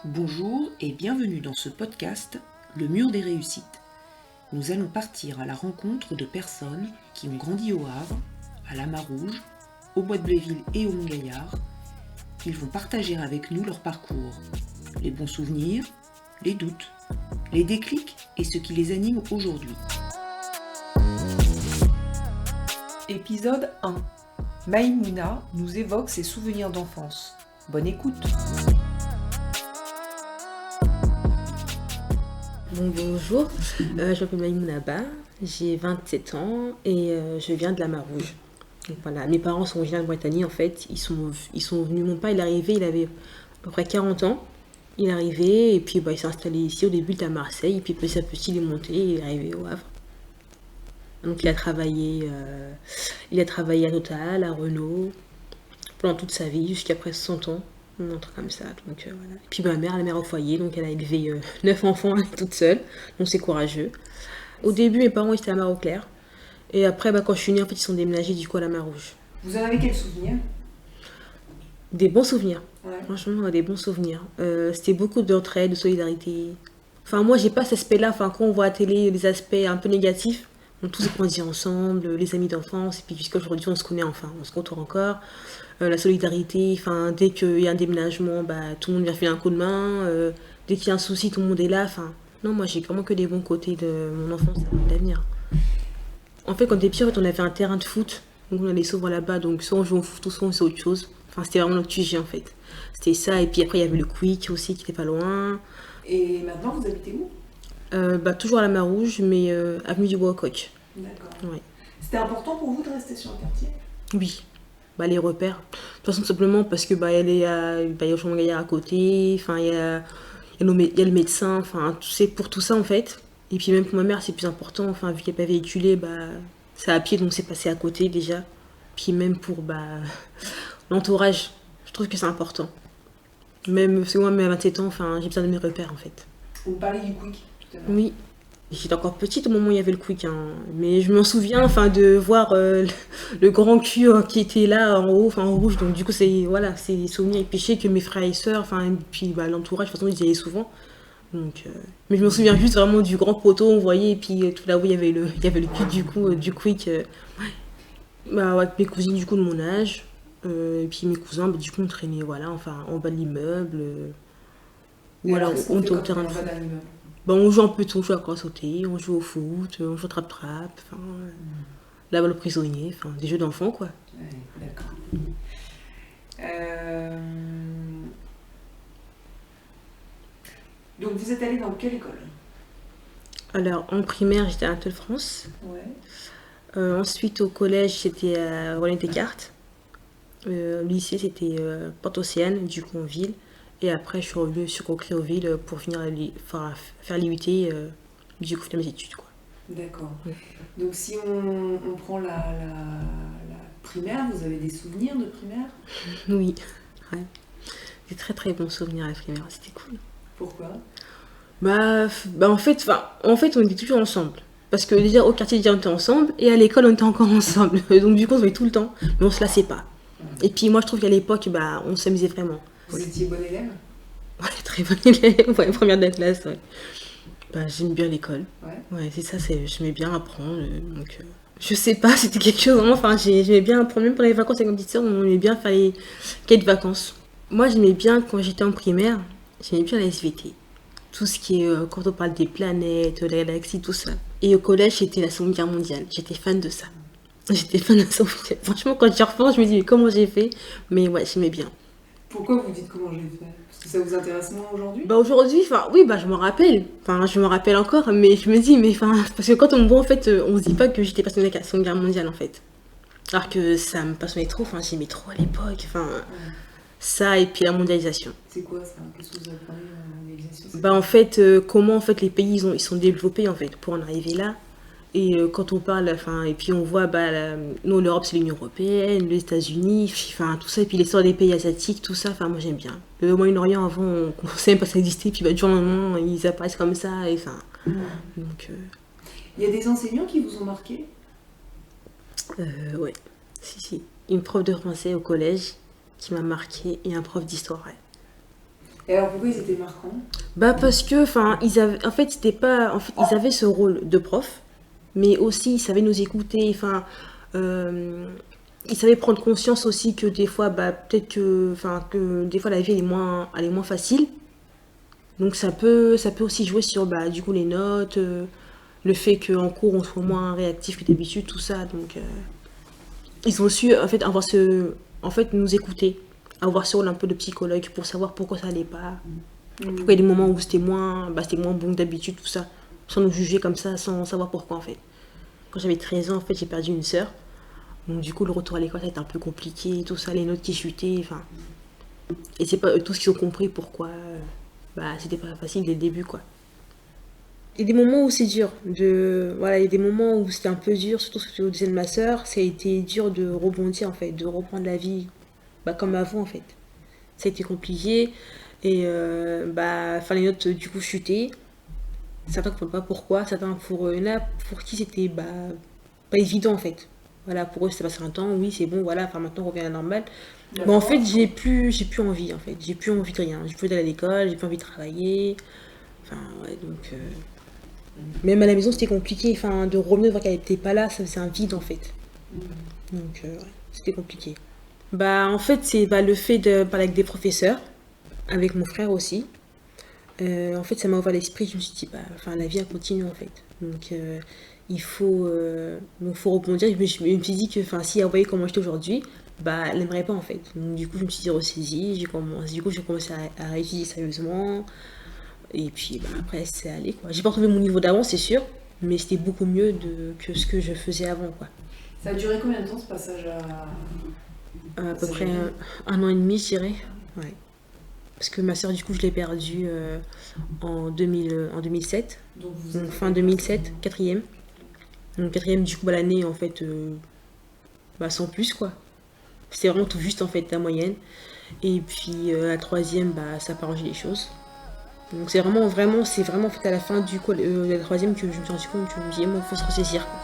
Bonjour et bienvenue dans ce podcast Le Mur des Réussites. Nous allons partir à la rencontre de personnes qui ont grandi au Havre, à la Marouge, au Bois de Bléville et au Mont-Gaillard. Ils vont partager avec nous leur parcours, les bons souvenirs, les doutes, les déclics et ce qui les anime aujourd'hui. Épisode 1. Maïmouna nous évoque ses souvenirs d'enfance. Bonne écoute. Bonjour, je m'appelle Maïmouna Ba, j'ai 27 ans et je viens de la Marouge. Donc voilà, mes parents sont originaires de Bretagne en fait, ils sont venus, mon père il est arrivé, il avait à peu près 40 ans, il est arrivé et puis il s'est installé ici, au début il était à Marseille et puis petit à petit il est monté et il est arrivé au Havre. Donc il a travaillé à Total, à Renault, pendant toute sa vie, jusqu'à presque 100 ans. Un truc comme ça, donc voilà. Et puis ma mère, la mère au foyer, donc elle a élevé 9 enfants toute seule, donc c'est courageux. Au début, mes parents étaient à Mare-au-Clair, et après, quand je suis née, en fait, ils sont déménagés du coup à la Marouge. Vous en avez quels souvenirs ? Des bons souvenirs, Ouais. Franchement, des bons souvenirs. C'était beaucoup d'entraide, de solidarité. Enfin, moi, j'ai pas cet aspect-là, quand on voit à la télé les aspects un peu négatifs, on tous grandit ensemble, les amis d'enfance, et puis jusqu'à aujourd'hui, on se connaît enfin, on se côtoie encore. La solidarité, dès qu'il y a un déménagement, tout le monde vient filer un coup de main. Dès qu'il y a un souci, tout le monde est là. Non, moi j'ai vraiment que des bons côtés de mon enfance et d'avenir. En fait, quand t'es petit, on avait un terrain de foot, donc on allait souvent là-bas, donc soit on jouait au foot, soit on faisait autre chose. C'était vraiment notre QG en fait. C'était ça, et puis après il y avait le Quick aussi qui était pas loin. Et maintenant, vous habitez où ? Toujours à la Marouge, mais avenue du Bois au Coq. D'accord. Ouais. C'était important pour vous de rester sur le quartier ? Oui. Les repères. De toute façon, simplement parce que il y a le Champ Gaillard à côté, il y a le médecin, c'est pour tout ça en fait. Et puis même pour ma mère, c'est plus important, vu qu'elle n'est pas véhiculée, c'est à pied, donc c'est passé à côté déjà. Puis même pour l'entourage, je trouve que c'est important. Même, parce que moi, même à 27 ans, j'ai besoin de mes repères en fait. Vous parlez du Quick tout à l'heure. Oui. J'étais encore petite au moment où il y avait le Quick, mais je m'en souviens de voir le grand cul qui était là en haut, en rouge, donc du coup c'est des souvenirs. Et puis je sais que mes frères et sœurs, et puis l'entourage, de toute façon ils y allaient souvent. Donc, mais je me souviens juste vraiment du grand poteau, on voyait, et puis tout là où il y avait le cul du Quick. Avec mes cousines du coup de mon âge, et puis mes cousins, du coup on traînait en bas de l'immeuble. Et alors, On était au terrain de foot. On joue un peu tout, on joue à quoi sauter, on joue au foot, on joue au trap-trap, la balle au prisonnier, des jeux d'enfants quoi. Ouais, d'accord. Donc vous êtes allé dans quelle école ? Alors en primaire j'étais à Intel France, Ouais. ensuite au collège j'étais à Roland Descartes, au lycée c'était Port-Océane, du coup en ville, et après je suis revenue sur Coqueréauville pour finir faire l'IUT, du coup finir mes études quoi. D'accord. Ouais. Donc si on prend la primaire, vous avez des souvenirs de primaire ? Oui, ouais. Des très très bons souvenirs à la primaire, c'était cool. Pourquoi ? En fait, on était toujours ensemble. Parce que déjà au quartier, déjà on était ensemble, et à l'école, on était encore ensemble. Donc du coup, on se voyait tout le temps, mais on se lassait pas. Et puis moi, je trouve qu'à l'époque, on s'amusait vraiment. Vous étiez bon élève ? Ouais, très bonne élève, ouais, première de la classe, ouais. J'aime bien l'école. Ouais, c'est ça, j'aimais bien apprendre. Donc, je sais pas, c'était quelque chose vraiment. J'aimais bien apprendre, même pour les vacances avec ma petite soeur, on aimait bien faire les quêtes vacances. Moi, j'aimais bien, quand j'étais en primaire, j'aimais bien la SVT. Tout ce qui est, quand on parle des planètes, la galaxie, tout ça. Et au collège, c'était la Seconde Guerre mondiale. J'étais fan de ça. J'étais fan de ça. Franchement, quand j'y repense, je me dis, mais comment j'ai fait ? Mais ouais, j'aimais bien. Pourquoi vous dites comment j'ai fait ? Parce que ça vous intéresse moins aujourd'hui ? Aujourd'hui, oui, je me rappelle. Je me rappelle encore, mais je me dis, parce que quand on me voit, en fait, on se dit pas que j'étais passionnée avec la Seconde Guerre mondiale, en fait. Alors que ça me passionnait trop, j'aimais trop à l'époque. Ça, et puis la mondialisation. C'est quoi ça ? Qu'est-ce que vous apprenez en mondialisation ? En fait, comment en fait les pays ils sont développés en fait pour en arriver là. Et quand on parle, et puis on voit, nous l'Europe c'est l'Union Européenne, les États-Unis, tout ça, et puis l'histoire des pays asiatiques, tout ça, moi j'aime bien. Le Moyen-Orient avant, on ne savait même pas que ça existait, puis du jour au lendemain, ils apparaissent comme ça, et donc. Il y a des enseignants qui vous ont marqué ? Ouais, si. Une prof de français au collège qui m'a marqué, et un prof d'histoire, ouais. Et alors pourquoi ils étaient marquants? Bah parce que, enfin, ils avaient, en fait, c'était pas, en fait, ils avaient ce rôle de prof, mais aussi ils savaient nous écouter, enfin, euh, ils savaient prendre conscience aussi que des fois, bah peut-être que, enfin, que des fois la vie elle est moins facile, donc ça peut aussi jouer sur, bah, du coup les notes, le fait qu'en cours on soit moins réactif que d'habitude, tout ça, donc ils ont su en fait en fait nous écouter, avoir ce rôle un peu de psychologue pour savoir pourquoi ça allait pas. Pourquoi il y a des moments où c'était moins bon que d'habitude, tout ça. Sans nous juger comme ça, sans savoir pourquoi en fait. Quand j'avais 13 ans, en fait, j'ai perdu une sœur. Donc du coup, le retour à l'école, ça a été un peu compliqué, tout ça, les notes qui chutaient, enfin. Et c'est pas eux tous qui ont compris pourquoi, bah, c'était pas facile dès le début, quoi. Il y a des moments où c'est dur. Voilà, il y a des moments où c'était un peu dur, surtout ce que je disais de ma sœur. Ça a été dur de rebondir, en fait, de reprendre la vie bah, comme avant, en fait. Ça a été compliqué. Et bah, enfin, les notes, du coup, chutaient. Certains ne comprennent pas pourquoi, certains pour eux, là, pour qui c'était bah, pas évident en fait. Voilà, pour eux, ça passe un temps, oui, c'est bon, voilà, enfin maintenant on revient à la normale. Mais en fait, j'ai plus envie en fait, j'ai plus envie de rien. J'ai plus d'aller à l'école, j'ai plus envie de travailler. Enfin, ouais, donc. Même à la maison, c'était compliqué, enfin, de revenir voir qu'elle était pas là, ça faisait un vide en fait. Donc, ouais, c'était compliqué. Bah, en fait, c'est bah, le fait de parler avec des professeurs, avec mon frère aussi. En fait, ça m'a ouvert l'esprit. Je me suis dit, bah, enfin, la vie elle continue en fait. Donc, donc, faut rebondir. Je me suis dit que, enfin, si elle voyait comment j'étais aujourd'hui, bah, elle n'aimerait pas en fait. Donc, du coup, je me suis dit ressaisie. Du coup, j'ai commencé à étudier sérieusement. Et puis, bah, après, c'est allé quoi. J'ai pas retrouvé mon niveau d'avant, c'est sûr, mais c'était beaucoup mieux que ce que je faisais avant quoi. Ça a duré combien de temps ce passage À peu Ça près génial. un an et demi, je dirais. Ouais. Parce que ma soeur, du coup, je l'ai perdue en 2007. Donc vous Donc êtes fin 2007, quatrième. Donc quatrième, du coup, bah, l'année, en fait, bah, sans plus, quoi. C'était vraiment tout juste, en fait, la moyenne. Et puis la troisième, bah, ça n'a pas arrangé les choses. Donc c'est vraiment, en fait, à la fin de la troisième que je me suis rendu compte que je me suis dit, il faut se ressaisir, quoi.